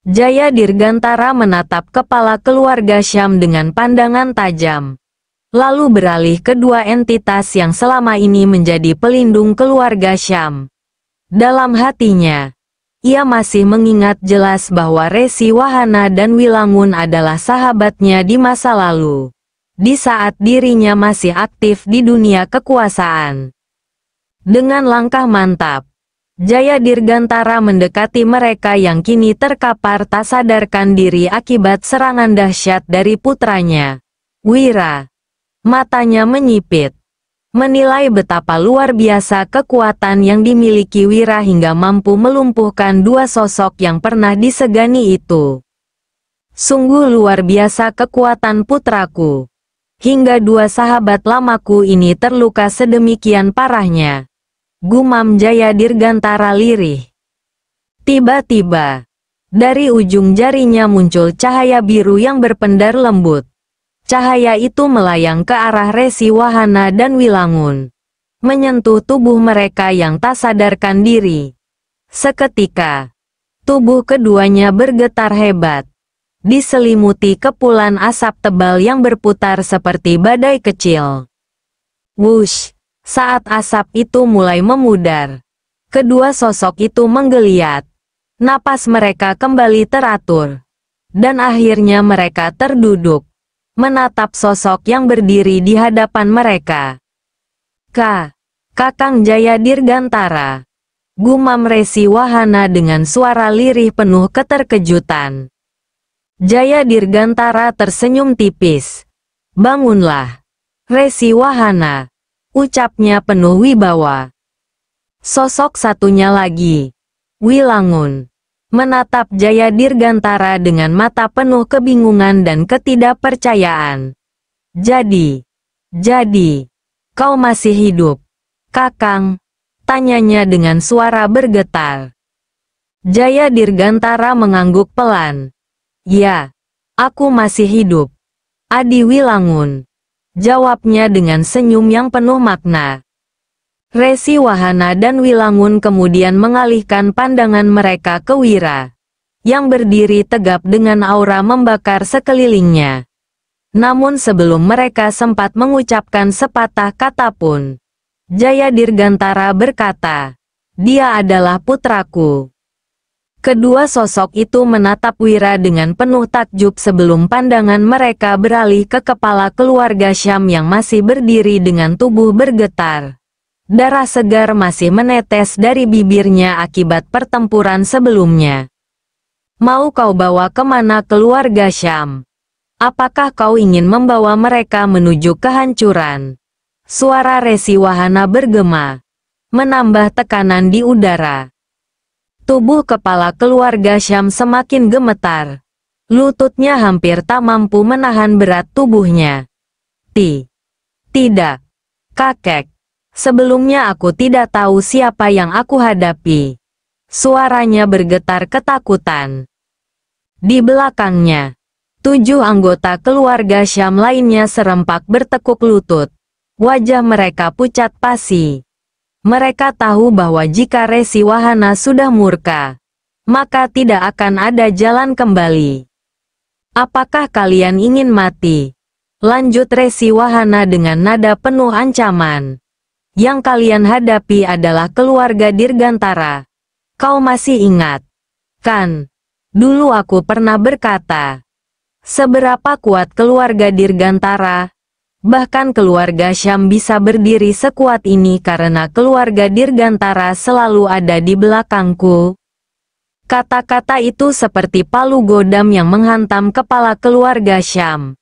Jaya Dirgantara menatap kepala keluarga Syam dengan pandangan tajam. Lalu beralih ke dua entitas yang selama ini menjadi pelindung keluarga Syam. Dalam hatinya, ia masih mengingat jelas bahwa Resi Wahana dan Wilangun adalah sahabatnya di masa lalu, di saat dirinya masih aktif di dunia kekuasaan. Dengan langkah mantap, Jaya Dirgantara mendekati mereka yang kini terkapar tak sadarkan diri akibat serangan dahsyat dari putranya, Wira. Matanya menyipit, menilai betapa luar biasa kekuatan yang dimiliki Wira hingga mampu melumpuhkan dua sosok yang pernah disegani itu. Sungguh luar biasa kekuatan putraku. Hingga dua sahabat lamaku ini terluka sedemikian parahnya, gumam Jaya Dirgantara lirih. Tiba-tiba, dari ujung jarinya muncul cahaya biru yang berpendar lembut. Cahaya itu melayang ke arah Resi Wahana dan Wilangun, menyentuh tubuh mereka yang tak sadarkan diri. Seketika, tubuh keduanya bergetar hebat, diselimuti kepulan asap tebal yang berputar seperti badai kecil. Wush! Saat asap itu mulai memudar, kedua sosok itu menggeliat. Napas mereka kembali teratur, dan akhirnya mereka terduduk, menatap sosok yang berdiri di hadapan mereka. Kakang Jaya Dirgantara, gumam Resi Wahana dengan suara lirih penuh keterkejutan. Jaya Dirgantara tersenyum tipis. Bangunlah, Resi Wahana, ucapnya penuh wibawa. Sosok satunya lagi, Wilangun, menatap Jaya Dirgantara dengan mata penuh kebingungan dan ketidakpercayaan. Jadi, kau masih hidup, Kakang? Tanyanya dengan suara bergetar. Jaya Dirgantara mengangguk pelan. Ya, aku masih hidup, Adi Wilangun, jawabnya dengan senyum yang penuh makna. Resi Wahana dan Wilangun kemudian mengalihkan pandangan mereka ke Wira, yang berdiri tegap dengan aura membakar sekelilingnya. Namun sebelum mereka sempat mengucapkan sepatah kata pun, Jaya Dirgantara berkata, "Dia adalah putraku." Kedua sosok itu menatap Wira dengan penuh takjub sebelum pandangan mereka beralih ke kepala keluarga Syam yang masih berdiri dengan tubuh bergetar. Darah segar masih menetes dari bibirnya akibat pertempuran sebelumnya. Mau kau bawa kemana keluarga Syam? Apakah kau ingin membawa mereka menuju kehancuran? Suara Resi Wahana bergema, menambah tekanan di udara. Tubuh kepala keluarga Syam semakin gemetar. Lututnya hampir tak mampu menahan berat tubuhnya. Tidak, kakek. Sebelumnya aku tidak tahu siapa yang aku hadapi. Suaranya bergetar ketakutan. Di belakangnya, 7 anggota keluarga Syam lainnya serempak bertekuk lutut. Wajah mereka pucat pasi. Mereka tahu bahwa jika Resi Wahana sudah murka, maka tidak akan ada jalan kembali. Apakah kalian ingin mati? Lanjut Resi Wahana dengan nada penuh ancaman. Yang kalian hadapi adalah keluarga Dirgantara. Kau masih ingat, kan? Dulu aku pernah berkata, seberapa kuat keluarga Dirgantara, bahkan keluarga Syam bisa berdiri sekuat ini karena keluarga Dirgantara selalu ada di belakangku. Kata-kata itu seperti palu godam yang menghantam kepala keluarga Syam.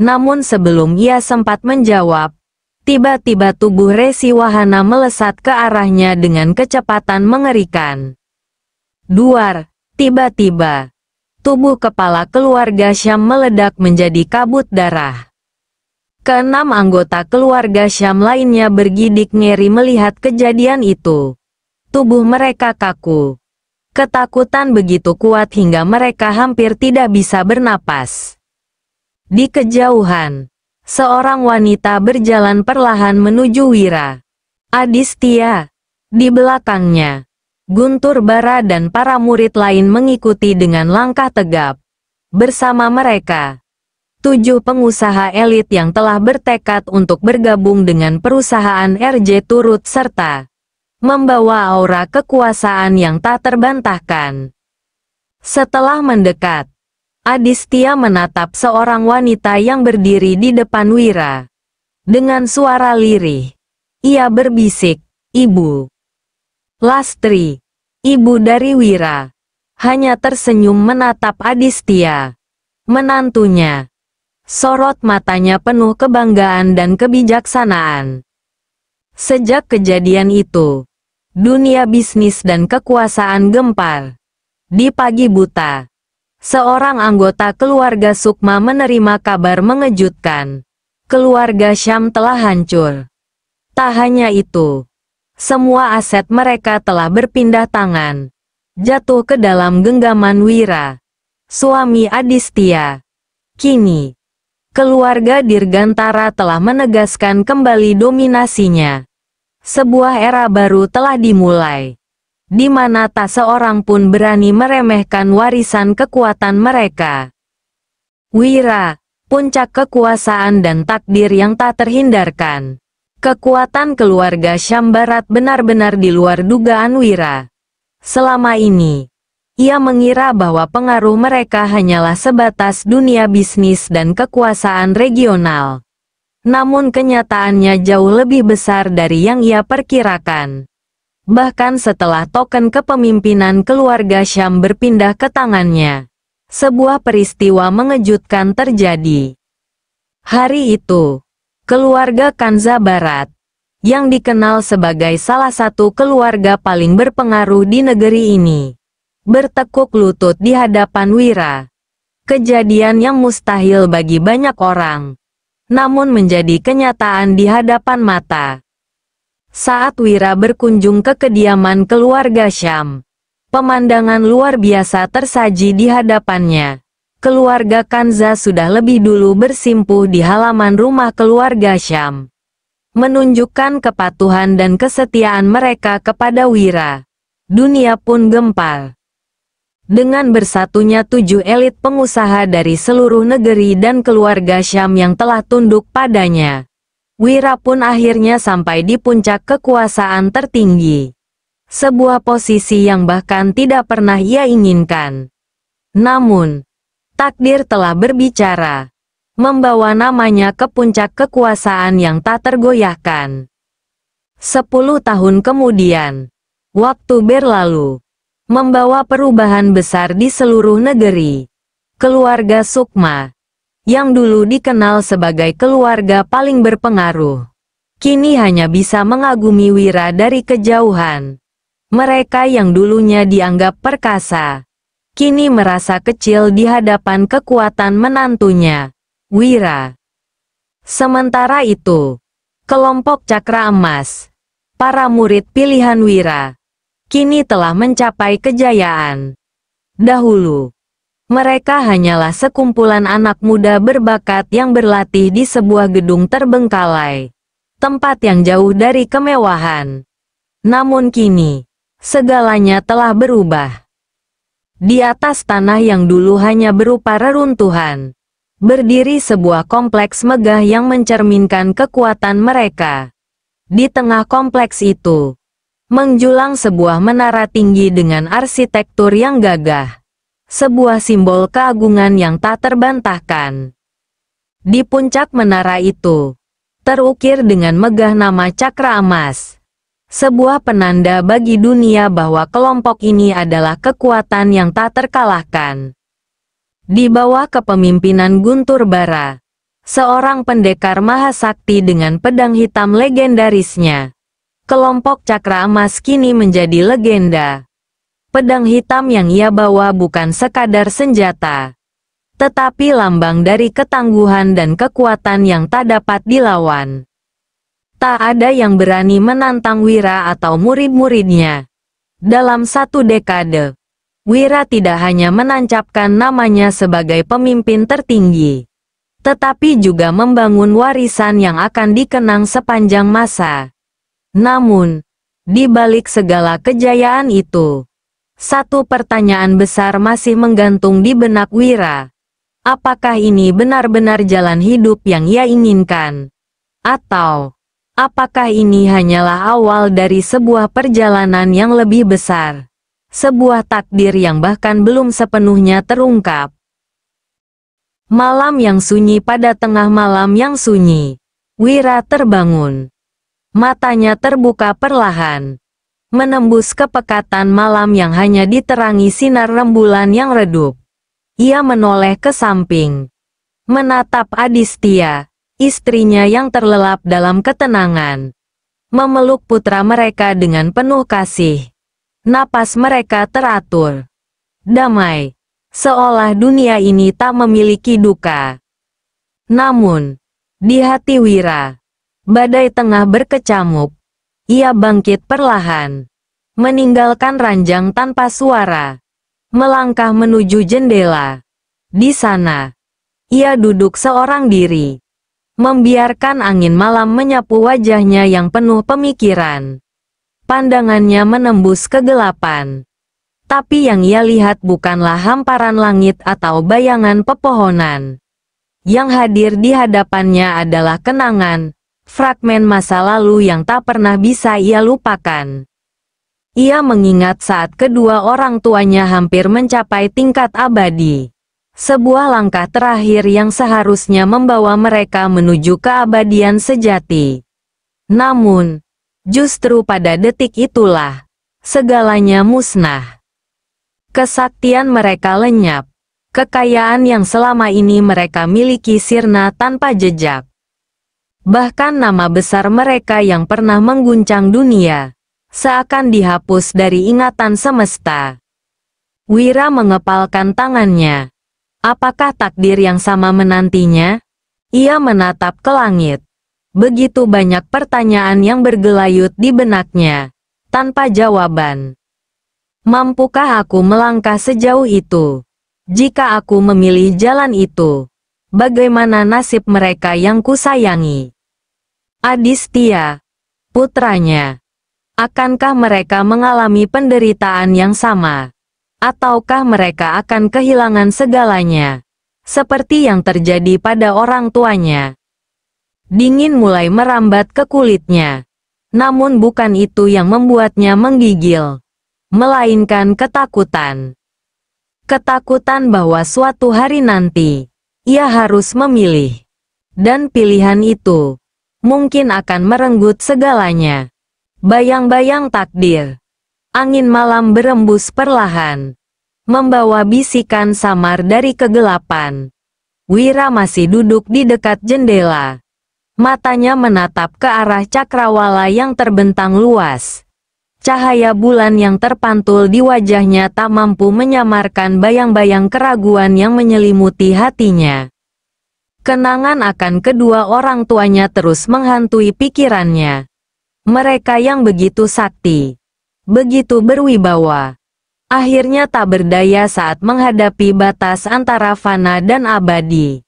Namun sebelum ia sempat menjawab, tiba-tiba tubuh Resi Wahana melesat ke arahnya dengan kecepatan mengerikan. Duar, tiba-tiba, tubuh kepala keluarga Syam meledak menjadi kabut darah. Keenam anggota keluarga Syam lainnya bergidik ngeri melihat kejadian itu. Tubuh mereka kaku. Ketakutan begitu kuat hingga mereka hampir tidak bisa bernapas. Di kejauhan, seorang wanita berjalan perlahan menuju Wira. Adistia. Di belakangnya, Guntur Bara dan para murid lain mengikuti dengan langkah tegap. Bersama mereka, 7 pengusaha elit yang telah bertekad untuk bergabung dengan perusahaan RJ turut serta membawa aura kekuasaan yang tak terbantahkan. Setelah mendekat, Adistia menatap seorang wanita yang berdiri di depan Wira. Dengan suara lirih, ia berbisik, "Ibu." Lastri, ibu dari Wira, hanya tersenyum menatap Adistia, menantunya. Sorot matanya penuh kebanggaan dan kebijaksanaan. Sejak kejadian itu, dunia bisnis dan kekuasaan gempar. Di pagi buta, seorang anggota keluarga Sukma menerima kabar mengejutkan. Keluarga Syam telah hancur. Tak hanya itu, semua aset mereka telah berpindah tangan, jatuh ke dalam genggaman Wira, suami Adistia. Kini, keluarga Dirgantara telah menegaskan kembali dominasinya. Sebuah era baru telah dimulai, di mana tak seorang pun berani meremehkan warisan kekuatan mereka. Wira, puncak kekuasaan dan takdir yang tak terhindarkan. Kekuatan keluarga Syam Barat benar-benar di luar dugaan Wira. Selama ini, ia mengira bahwa pengaruh mereka hanyalah sebatas dunia bisnis dan kekuasaan regional. Namun kenyataannya jauh lebih besar dari yang ia perkirakan. Bahkan setelah token kepemimpinan keluarga Syam berpindah ke tangannya, sebuah peristiwa mengejutkan terjadi. Hari itu, keluarga Kanza Barat, yang dikenal sebagai salah satu keluarga paling berpengaruh di negeri ini, bertekuk lutut di hadapan Wira. Kejadian yang mustahil bagi banyak orang, namun menjadi kenyataan di hadapan mata. Saat Wira berkunjung ke kediaman keluarga Syam, pemandangan luar biasa tersaji di hadapannya. Keluarga Kanza sudah lebih dulu bersimpuh di halaman rumah keluarga Syam, menunjukkan kepatuhan dan kesetiaan mereka kepada Wira. Dunia pun gempar. Dengan bersatunya 7 elit pengusaha dari seluruh negeri dan keluarga Syam yang telah tunduk padanya, Wira pun akhirnya sampai di puncak kekuasaan tertinggi. Sebuah posisi yang bahkan tidak pernah ia inginkan. Namun, takdir telah berbicara, membawa namanya ke puncak kekuasaan yang tak tergoyahkan. 10 tahun kemudian, waktu berlalu, membawa perubahan besar di seluruh negeri. Keluarga Sukma, yang dulu dikenal sebagai keluarga paling berpengaruh, kini hanya bisa mengagumi Wira dari kejauhan. Mereka yang dulunya dianggap perkasa, kini merasa kecil di hadapan kekuatan menantunya, Wira. Sementara itu, kelompok Cakra Emas, para murid pilihan Wira, kini telah mencapai kejayaan. Dahulu, mereka hanyalah sekumpulan anak muda berbakat yang berlatih di sebuah gedung terbengkalai, tempat yang jauh dari kemewahan. Namun kini, segalanya telah berubah. Di atas tanah yang dulu hanya berupa reruntuhan, berdiri sebuah kompleks megah yang mencerminkan kekuatan mereka. Di tengah kompleks itu, menjulang sebuah menara tinggi dengan arsitektur yang gagah. Sebuah simbol keagungan yang tak terbantahkan. Di puncak menara itu, terukir dengan megah nama Cakra Emas. Sebuah penanda bagi dunia bahwa kelompok ini adalah kekuatan yang tak terkalahkan. Di bawah kepemimpinan Guntur Bara, seorang pendekar mahasakti dengan pedang hitam legendarisnya, kelompok Cakra Emas kini menjadi legenda. Pedang hitam yang ia bawa bukan sekadar senjata, tetapi lambang dari ketangguhan dan kekuatan yang tak dapat dilawan. Tak ada yang berani menantang Wira atau murid-muridnya. Dalam 1 dekade, Wira tidak hanya menancapkan namanya sebagai pemimpin tertinggi, tetapi juga membangun warisan yang akan dikenang sepanjang masa. Namun, Di balik segala kejayaan itu, satu pertanyaan besar masih menggantung di benak Wira. Apakah ini benar-benar jalan hidup yang ia inginkan? Atau, apakah ini hanyalah awal dari sebuah perjalanan yang lebih besar? Sebuah takdir yang bahkan belum sepenuhnya terungkap. Malam yang sunyi. Pada tengah malam yang sunyi, Wira terbangun. Matanya terbuka perlahan, menembus kepekatan malam yang hanya diterangi sinar rembulan yang redup. Ia menoleh ke samping, menatap Adistia, istrinya yang terlelap dalam ketenangan, memeluk putra mereka dengan penuh kasih. Napas mereka teratur, damai, seolah dunia ini tak memiliki duka. Namun, di hati Wira, badai tengah berkecamuk. Ia bangkit perlahan, meninggalkan ranjang tanpa suara, melangkah menuju jendela. Di sana, ia duduk seorang diri, membiarkan angin malam menyapu wajahnya yang penuh pemikiran. Pandangannya menembus kegelapan. Tapi yang ia lihat bukanlah hamparan langit atau bayangan pepohonan. Yang hadir di hadapannya adalah kenangan, fragmen masa lalu yang tak pernah bisa ia lupakan. Ia mengingat saat kedua orang tuanya hampir mencapai tingkat abadi. Sebuah langkah terakhir yang seharusnya membawa mereka menuju keabadian sejati. Namun, justru pada detik itulah, segalanya musnah. Kesaktian mereka lenyap. Kekayaan yang selama ini mereka miliki sirna tanpa jejak. Bahkan nama besar mereka yang pernah mengguncang dunia, seakan dihapus dari ingatan semesta. Wira mengepalkan tangannya. Apakah takdir yang sama menantinya? Ia menatap ke langit. Begitu banyak pertanyaan yang bergelayut di benaknya, tanpa jawaban. Mampukah aku melangkah sejauh itu? Jika aku memilih jalan itu, bagaimana nasib mereka yang kusayangi? Adistia, putranya. Akankah mereka mengalami penderitaan yang sama? Ataukah mereka akan kehilangan segalanya? Seperti yang terjadi pada orang tuanya. Dingin mulai merambat ke kulitnya. Namun bukan itu yang membuatnya menggigil, melainkan ketakutan. Ketakutan bahwa suatu hari nanti, ia harus memilih. Dan pilihan itu, mungkin akan merenggut segalanya. Bayang-bayang takdir. Angin malam berembus perlahan, membawa bisikan samar dari kegelapan. Wira masih duduk di dekat jendela. Matanya menatap ke arah cakrawala yang terbentang luas. Cahaya bulan yang terpantul di wajahnya tak mampu menyamarkan bayang-bayang keraguan yang menyelimuti hatinya. Kenangan akan kedua orang tuanya terus menghantui pikirannya. Mereka yang begitu sakti, begitu berwibawa, akhirnya tak berdaya saat menghadapi batas antara fana dan abadi.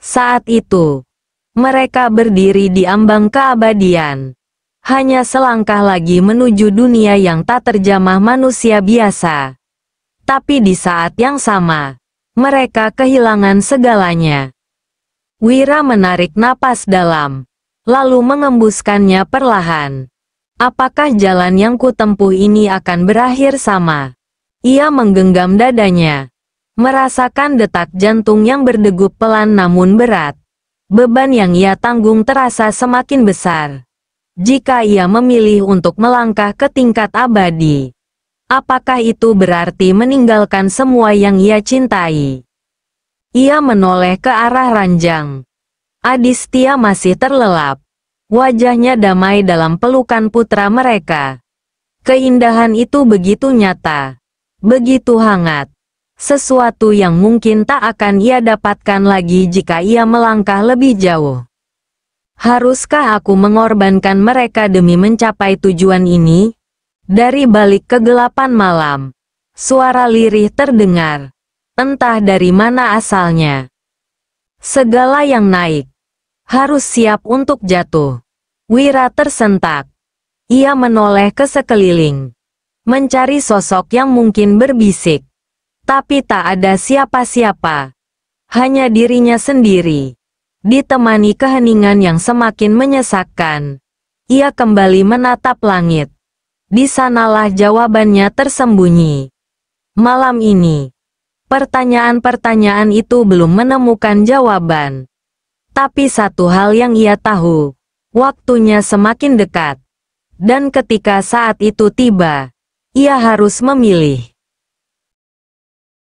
Saat itu, mereka berdiri di ambang keabadian. Hanya selangkah lagi menuju dunia yang tak terjamah manusia biasa. Tapi di saat yang sama, mereka kehilangan segalanya. Wira menarik napas dalam, lalu mengembuskannya perlahan. Apakah jalan yang kutempuh ini akan berakhir sama? Ia menggenggam dadanya, merasakan detak jantung yang berdegup pelan namun berat. Beban yang ia tanggung terasa semakin besar. Jika ia memilih untuk melangkah ke tingkat abadi, apakah itu berarti meninggalkan semua yang ia cintai? Ia menoleh ke arah ranjang. Adistia masih terlelap. Wajahnya damai dalam pelukan putra mereka. Keindahan itu begitu nyata, begitu hangat. Sesuatu yang mungkin tak akan ia dapatkan lagi jika ia melangkah lebih jauh. Haruskah aku mengorbankan mereka demi mencapai tujuan ini? Dari balik kegelapan malam, suara lirih terdengar. Entah dari mana asalnya. Segala yang naik harus siap untuk jatuh. Wira tersentak. Ia menoleh ke sekeliling, mencari sosok yang mungkin berbisik. Tapi tak ada siapa-siapa. Hanya dirinya sendiri. Ditemani keheningan yang semakin menyesakkan. Ia kembali menatap langit. Di sanalah jawabannya tersembunyi. Malam ini, pertanyaan-pertanyaan itu belum menemukan jawaban. Tapi satu hal yang ia tahu, waktunya semakin dekat. Dan ketika saat itu tiba, ia harus memilih.